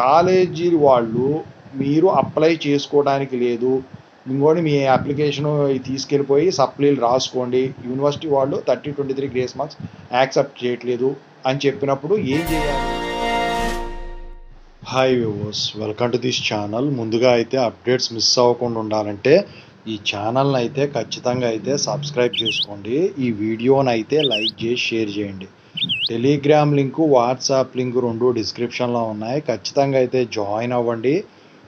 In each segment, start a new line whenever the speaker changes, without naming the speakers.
College వాళ్ళు మీరు apply చేసుకోవడానికి లేదు, ఇంకోటి మీ అప్లికేషను తీసుకెళ్ళిపోయి సప్లీలు రాసుకోండి, యూనివర్సిటీ వాళ్ళు 30-23 గ్రేస్ మార్క్స్ యాక్సెప్ట్ చేయట్లేదు అని చెప్పినప్పుడు ఏం చేయాలి? Hi viewers, welcome to this channel. ముందుగా అయితే అప్డేట్స్ మిస్ అవ్వకుండా ఉండాలంటే ఈ ఛానల్ని అయితే ఖచ్చితంగా అయితే సబ్స్క్రైబ్ చేసుకోండి. ఈ వీడియోని అయితే లైక్ చేసి షేర్ చేయండి. టెలిగ్రామ్ లింకు, వాట్సాప్ లింకు రెండు డిస్క్రిప్షన్లో ఉన్నాయి. ఖచ్చితంగా అయితే జాయిన్ అవ్వండి.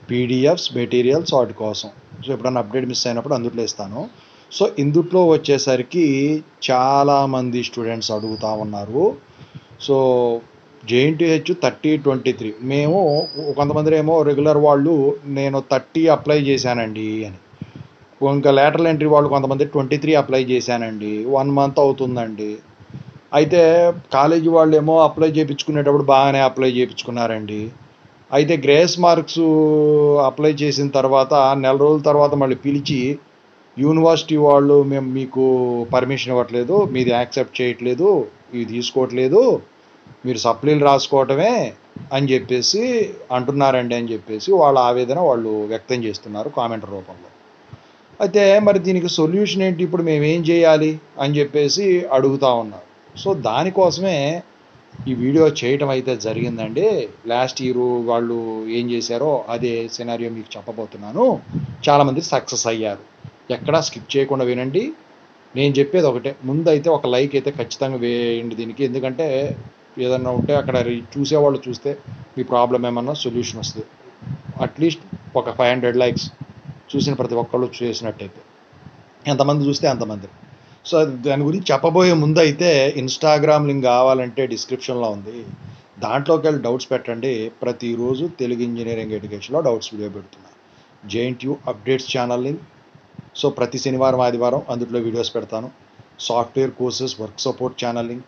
పీడిఎఫ్స్, మెటీరియల్స్ వాటి కోసం. సో ఎప్పుడన్నా అప్డేట్ మిస్ అయినప్పుడు అందులో ఇస్తాను. సో ఇందులో వచ్చేసరికి చాలామంది స్టూడెంట్స్ అడుగుతూ ఉన్నారు. సో జేఎన్టీహెచ్ 30-23 మేము కొంతమంది ఏమో రెగ్యులర్ వాళ్ళు నేను 30 అప్లై చేశానండి అని, ఇంకా లేటరల్ ఎంట్రీ వాళ్ళు కొంతమంది 23 అప్లై చేశానండి, 1 మంత్ అవుతుందండి. అయితే కాలేజీ వాళ్ళు ఏమో అప్లై చేయించుకునేటప్పుడు బాగానే అప్లై చేయించుకున్నారండి. అయితే గ్రేస్ మార్క్స్ అప్లై చేసిన తర్వాత నెల రోజుల తర్వాత మళ్ళీ పిలిచి యూనివర్సిటీ వాళ్ళు మేము మీకు పర్మిషన్ ఇవ్వట్లేదు, మీది యాక్సెప్ట్ చేయట్లేదు, ఇవి తీసుకోవట్లేదు, మీరు సప్లీలు రాసుకోవటమే అని చెప్పేసి అంటున్నారండి అని చెప్పేసి వాళ్ళ ఆవేదన వాళ్ళు వ్యక్తం చేస్తున్నారు కామెంట్ రూపంలో. అయితే మరి దీనికి సొల్యూషన్ ఏంటి, ఇప్పుడు మేము ఏం చేయాలి అని చెప్పేసి అడుగుతూ ఉన్నారు. సో దానికోసమే ఈ వీడియో చేయటం అయితే జరిగిందండి. లాస్ట్ ఇయర్ వాళ్ళు ఏం చేశారో అదే సినారియో మీకు చెప్పబోతున్నాను. చాలామంది సక్సెస్ అయ్యారు. ఎక్కడా స్కిప్ చేయకుండా వినండి. నేను చెప్పేది ఒకటే, ముందైతే ఒక లైక్ అయితే ఖచ్చితంగా వేయండి దీనికి. ఎందుకంటే ఏదన్నా ఉంటే అక్కడ చూసేవాళ్ళు చూస్తే మీ ప్రాబ్లం ఏమన్నా సొల్యూషన్ వస్తుంది. అట్లీస్ట్ ఒక 500 లైక్స్ చూసిన ప్రతి ఒక్కళ్ళు చేసినట్టయితే ఎంతమంది చూస్తే అంతమంది. సో దాని గురించి చెప్పబోయే ముందు అయితే ఇన్స్టాగ్రామ్ లింక్ కావాలంటే డిస్క్రిప్షన్లో ఉంది, దాంట్లోకి వెళ్ళి డౌట్స్ పెట్టండి. ప్రతిరోజు తెలుగు ఇంజనీరింగ్ ఎడ్యుకేషన్లో డౌట్స్ వీడియో పెడుతున్నా. JNTU updates channel link. So ప్రతి శనివారం ఆదివారం అందులో వీడియోస్ పెడతాను. Software courses work support channel link.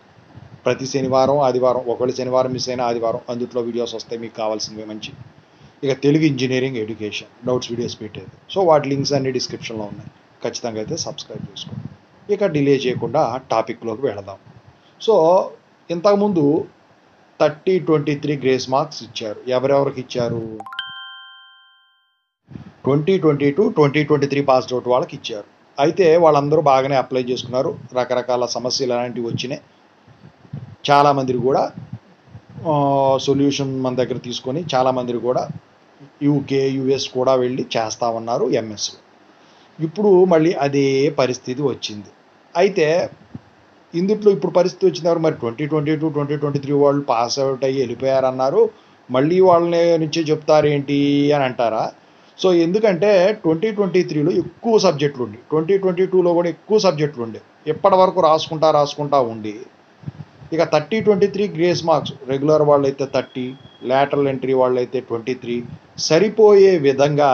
ప్రతి శనివారం ఆదివారం, ఒకవేళ శనివారం మిస్ అయినా ఆదివారం అందులో వీడియోస్ వస్తాయి మీకు కావాల్సినవి మంచి. ఇక Telugu engineering education doubts videos పెట్టేది. సో వాటి లింక్స్ అన్ని డిస్క్రిప్షన్లో ఉన్నాయి. ఖచ్చితంగా అయితే సబ్స్క్రైబ్ చేసుకోండి. ఇక డిలే చేయకుండా టాపిక్లోకి వెళదాం. సో ఇంతకుముందు 30-23 గ్రేస్ మార్క్స్ ఇచ్చారు. ఎవరెవరికి ఇచ్చారు? 2022, 2023 పాస్డ్ అవుట్ వాళ్ళకి ఇచ్చారు. అయితే వాళ్ళందరూ బాగానే అప్లై చేసుకున్నారు. రకరకాల సమస్యలు అలాంటివి వచ్చినాయి. చాలామంది కూడా సొల్యూషన్ మన దగ్గర తీసుకొని చాలామంది కూడా యూకే, యుఎస్ కూడా వెళ్ళి చేస్తూ ఉన్నారు ఎంఎస్లో. ఇప్పుడు మళ్ళీ అదే పరిస్థితి వచ్చింది. అయితే ఇందుట్లో ఇప్పుడు పరిస్థితి వచ్చినారు. మరి 2022, 2023 వాళ్ళు పాస్ అవుట్ అయ్యి వెళ్ళిపోయారన్నారు, మళ్ళీ వాళ్ళని నుంచే చెప్తారేంటి అని అంటారా? సో ఎందుకంటే 2023లో ఎక్కువ సబ్జెక్టులు ఉండి, 2022లో కూడా ఎక్కువ సబ్జెక్టులు ఉండే, ఎప్పటి వరకు రాసుకుంటా ఉండి, ఇక 30-23 గ్రేస్ మార్క్స్ రెగ్యులర్ వాళ్ళైతే 30, లేటరల్ ఎంట్రీ వాళ్ళైతే 23 సరిపోయే విధంగా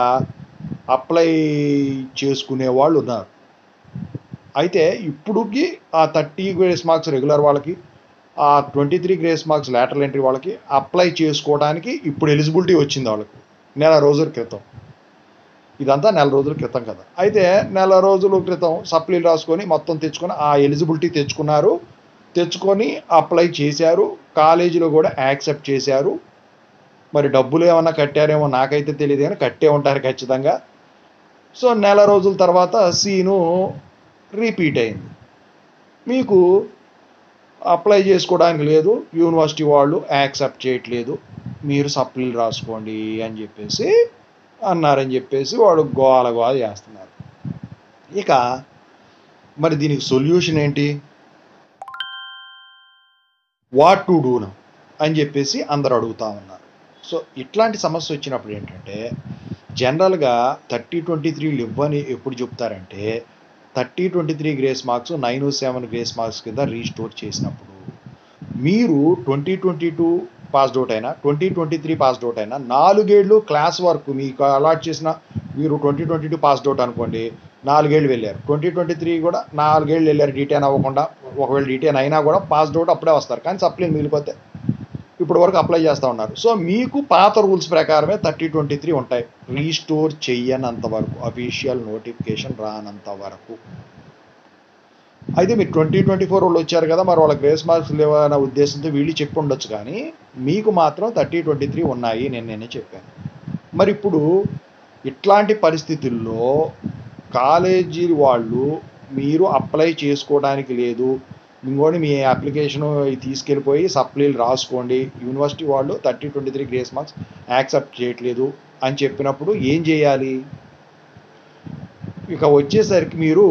అప్లై చేసుకునే వాళ్ళు ఉన్నారు. అయితే ఇప్పుడుకి ఆ 30 గ్రేస్ మార్క్స్ రెగ్యులర్ వాళ్ళకి, ఆ 23 గ్రేస్ మార్క్స్ లేటరల్ ఎంట్రీ వాళ్ళకి అప్లై చేసుకోవడానికి ఇప్పుడు ఎలిజిబిలిటీ వచ్చింది వాళ్ళకి నెల రోజుల క్రితం. ఇదంతా నెల రోజుల క్రితం కదా. అయితే నెల రోజుల క్రితం సప్లీలు రాసుకొని మొత్తం తెచ్చుకొని ఆ ఎలిజిబిలిటీ తెచ్చుకొని అప్లై చేశారు. కాలేజీలో కూడా యాక్సెప్ట్ చేశారు. మరి డబ్బులు ఏమన్నా కట్టారేమో నాకైతే తెలియదు, కానీ కట్టే ఉంటారు ఖచ్చితంగా. సో నెల రోజుల తర్వాత సీను రిపీట్ అయింది. మీకు అప్లై చేసుకోవడానికి లేదు, యూనివర్సిటీ వాళ్ళు యాక్సెప్ట్ చేయట్లేదు, మీరు సప్లీలు రాసుకోండి అని చెప్పేసి అన్నారని చెప్పేసి వాడు గోల చేస్తున్నారు. ఇక మరి దీనికి సొల్యూషన్ ఏంటి, వాట్ టు డూ నౌ అని చెప్పేసి అందరు అడుగుతూ ఉన్నారు. సో ఇట్లాంటి సమస్య వచ్చినప్పుడు ఏంటంటే జనరల్గా 30-23 ఇవ్వని ఎప్పుడు చెప్తారంటే 30-23 గ్రేస్ మార్క్స్ 907 గ్రేస్ మార్క్స్ కింద రీస్టోర్ చేసినప్పుడు, మీరు 2022 పాస్డ్ అవుట్ అయినా 2023 పాస్డ్ అవుట్ అయినా 4 ఏళ్ళు క్లాస్ వర్క్ మీకు అలాట్ చేసిన, మీరు 2022 పాస్డ్ అవుట్ అనుకోండి, 4 ఏళ్ళు వెళ్ళారు, 2023 కూడా 4 ఏళ్ళు వెళ్ళారు డీటెయిన్ అవ్వకుండా. ఒకవేళ డీటెయిన్ అయినా కూడా పాస్డ్ అవుట్ అప్పుడే వస్తారు, కానీ సప్లీలు మిగిలిపోతే ఇప్పుడు వరకు అప్లై చేస్తూ ఉన్నారు. సో మీకు పాత రూల్స్ ప్రకారమే 30-23 ఉంటాయి, రీస్టోర్ చెయ్యనంత వరకు, అఫీషియల్ నోటిఫికేషన్ రానంత వరకు. అయితే మీరు 2024 వాళ్ళు వచ్చారు కదా, మరి వాళ్ళకి గ్రేస్ మార్క్స్ లేవన్న ఉద్దేశంతో వీళ్ళు చెప్పి ఉండొచ్చు, కానీ మీకు మాత్రం 30-23 ఉన్నాయి నేనే చెప్పాను. మరి ఇప్పుడు ఇట్లాంటి పరిస్థితుల్లో కాలేజీ వాళ్ళు మీరు అప్లై చేసుకోవడానికి లేదు, ఇంకోటి మీ అప్లికేషను తీసుకెళ్ళిపోయి సప్లీలు రాసుకోండి, యూనివర్సిటీ వాళ్ళు 30-23 గ్రేస్ మార్క్స్ యాక్సెప్ట్ చేయట్లేదు అని చెప్పినప్పుడు ఏం చేయాలి? ఇక వచ్చేసరికి మీరు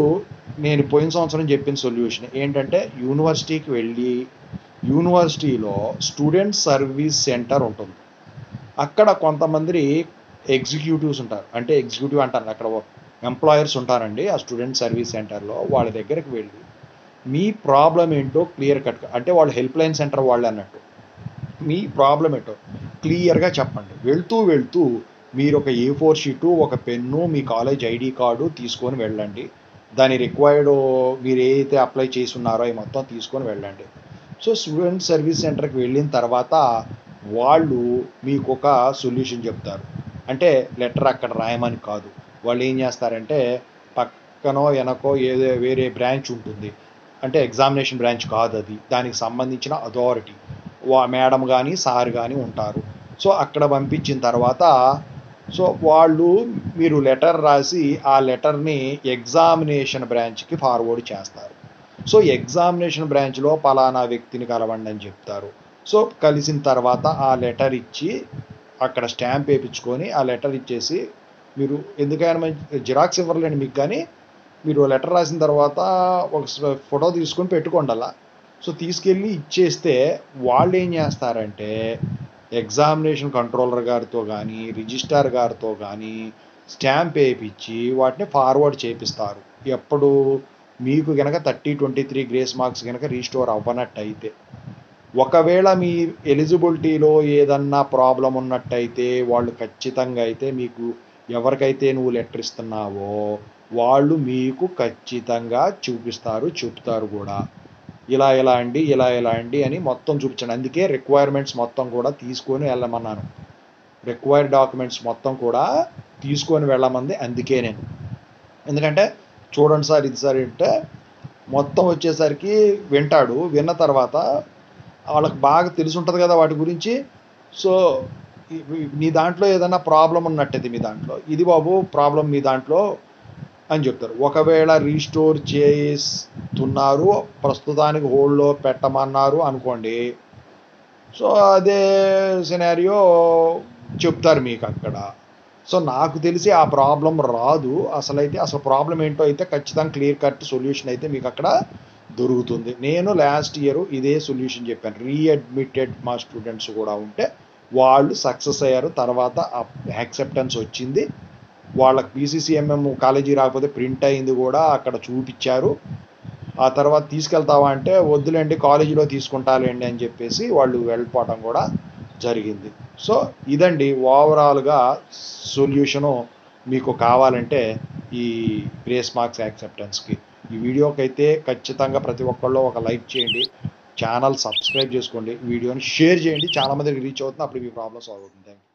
నేను పోయిన సంవత్సరం చెప్పిన సొల్యూషన్ ఏంటంటే, యూనివర్సిటీకి వెళ్ళి యూనివర్సిటీలో స్టూడెంట్ సర్వీస్ సెంటర్ ఉంటుంది. అక్కడ కొంతమంది ఎగ్జిక్యూటివ్స్ ఉంటారు, అంటే ఎగ్జిక్యూటివ్ అంటారు, అక్కడ ఎంప్లాయర్స్ ఉంటారండి ఆ స్టూడెంట్ సర్వీస్ సెంటర్లో. వాళ్ళ దగ్గరికి వెళ్ళి మీ ప్రాబ్లం ఏంటో క్లియర్ కట్గా, అంటే వాళ్ళు హెల్ప్ లైన్ సెంటర్ వాళ్ళు అన్నట్టు, మీ ప్రాబ్లం ఏంటో క్లియర్గా చెప్పండి. వెళ్తూ మీరు ఒక A4 షీటు, ఒక పెన్ను, మీ కాలేజ్ ఐడి కార్డు తీసుకొని వెళ్ళండి. దాని రిక్వైర్డ్ మీరు ఏదైతే అప్లై చేసి ఉన్నారో అవి మొత్తం తీసుకొని వెళ్ళండి. సో స్టూడెంట్ సర్వీస్ సెంటర్కి వెళ్ళిన తర్వాత వాళ్ళు మీకు ఒక సొల్యూషన్ చెప్తారు. అంటే లెటర్ అక్కడ రాయమని కాదు, వాళ్ళు ఏం చేస్తారంటే పక్కనో వెనకో ఏదో వేరే బ్రాంచ్ ఉంటుంది, అంటే ఎగ్జామినేషన్ బ్రాంచ్ కాదు అది, దానికి సంబంధించిన అథారిటీ మేడం కానీ సార్ కానీ ఉంటారు. సో అక్కడ పంపించిన తర్వాత సో వాళ్ళు మీరు లెటర్ రాసి ఆ లెటర్ని ఎగ్జామినేషన్ బ్రాంచ్కి ఫార్వర్డ్ చేస్తారు. సో ఎగ్జామినేషన్ బ్రాంచ్లో పలానా వ్యక్తిని కలవండి అని చెప్తారు. సో కలిసిన తర్వాత ఆ లెటర్ ఇచ్చి అక్కడ స్టాంప్ వేయించుకొని ఆ లెటర్ ఇచ్చేసి, మీరు ఎందుకైనా మంచి జిరాక్స్ ఇవ్వలేండి మీకు, కానీ మీరు లెటర్ రాసిన తర్వాత ఒక ఫోటో తీసుకొని పెట్టుకోండి అలా. సో తీసుకెళ్ళి ఇచ్చేస్తే వాళ్ళు ఏం చేస్తారంటే ఎగ్జామినేషన్ కంట్రోలర్ గారితో కానీ రిజిస్ట్రార్ గారితో కానీ స్టాంప్ వేయించి వాటిని ఫార్వర్డ్ చేపిస్తారు. ఎప్పుడు మీకు కనుక 30-23 గ్రేస్ మార్క్స్ కనుక రీస్టోర్ అవ్వనట్టయితే. ఒకవేళ మీ ఎలిజిబిలిటీలో ఏదన్నా ప్రాబ్లం ఉన్నట్టయితే వాళ్ళు ఖచ్చితంగా అయితే మీకు ఎవరికైతే నువ్వు లెటర్ ఇస్తున్నావో వాళ్ళు మీకు ఖచ్చితంగా చెప్తారు కూడా, ఇలా అండి అని మొత్తం చూపించండి. అందుకే రిక్వైర్మెంట్స్ మొత్తం కూడా తీసుకొని వెళ్ళమన్నాను, రిక్వైర్డ్ డాక్యుమెంట్స్ మొత్తం కూడా తీసుకొని వెళ్ళమంది అందుకే నేను. ఎందుకంటే చూడండి సార్, ఇది సార్ అంటే మొత్తం వచ్చేసరికి వింటాడు. విన్న తర్వాత వాళ్ళకి బాగా తెలిసి ఉంటుంది కదా వాటి గురించి. సో నీ దాంట్లో ఏదైనా ప్రాబ్లం ఉన్నట్టయితే మీ దాంట్లో ఇది బాబు ప్రాబ్లం మీ దాంట్లో అని చెప్తారు. ఒకవేళ రీస్టోర్ చేస్తున్నారు, ప్రస్తుతానికి హోల్డ్లో పెట్టమన్నారు అనుకోండి, సో అదే సినారియో చెప్తారు మీకు అక్కడ. సో నాకు తెలిసి ఆ ప్రాబ్లం రాదు. అసలు ప్రాబ్లం ఏంటో అయితే ఖచ్చితంగా క్లియర్ కట్ సొల్యూషన్ అయితే మీకు అక్కడ దొరుకుతుంది. నేను లాస్ట్ ఇయర్ ఇదే సొల్యూషన్ చెప్పాను. రీఅడ్మిటెడ్ మా స్టూడెంట్స్ కూడా ఉంటే వాళ్ళు సక్సెస్ అయ్యారు, తర్వాత యాక్సెప్టెన్స్ వచ్చింది, వాళ్ళకి PCCMM కాలేజీ రాకపోతే ప్రింట్ అయింది కూడా అక్కడ చూపించారు. ఆ తర్వాత తీసుకెళ్తావా అంటే వద్దులేండి కాలేజీలో తీసుకుంటాలేండి అని చెప్పేసి వాళ్ళు వెళ్ళిపోవడం కూడా జరిగింది. సో ఇదండి ఓవరాల్గా సొల్యూషను. మీకు కావాలంటే ఈ గ్రేస్ మార్క్స్ యాక్సెప్టెన్స్కి ఈ వీడియోకి అయితే ఖచ్చితంగా ప్రతి ఒక్కళ్ళు ఒక లైక్ చేయండి, ఛానల్ సబ్స్క్రైబ్ చేసుకోండి, వీడియోని షేర్ చేయండి, చాలామందికి రీచ్ అవుతుంది, అప్పుడు మీ ప్రాబ్లమ్ సాల్వ్ అవుతుంది. Thank you.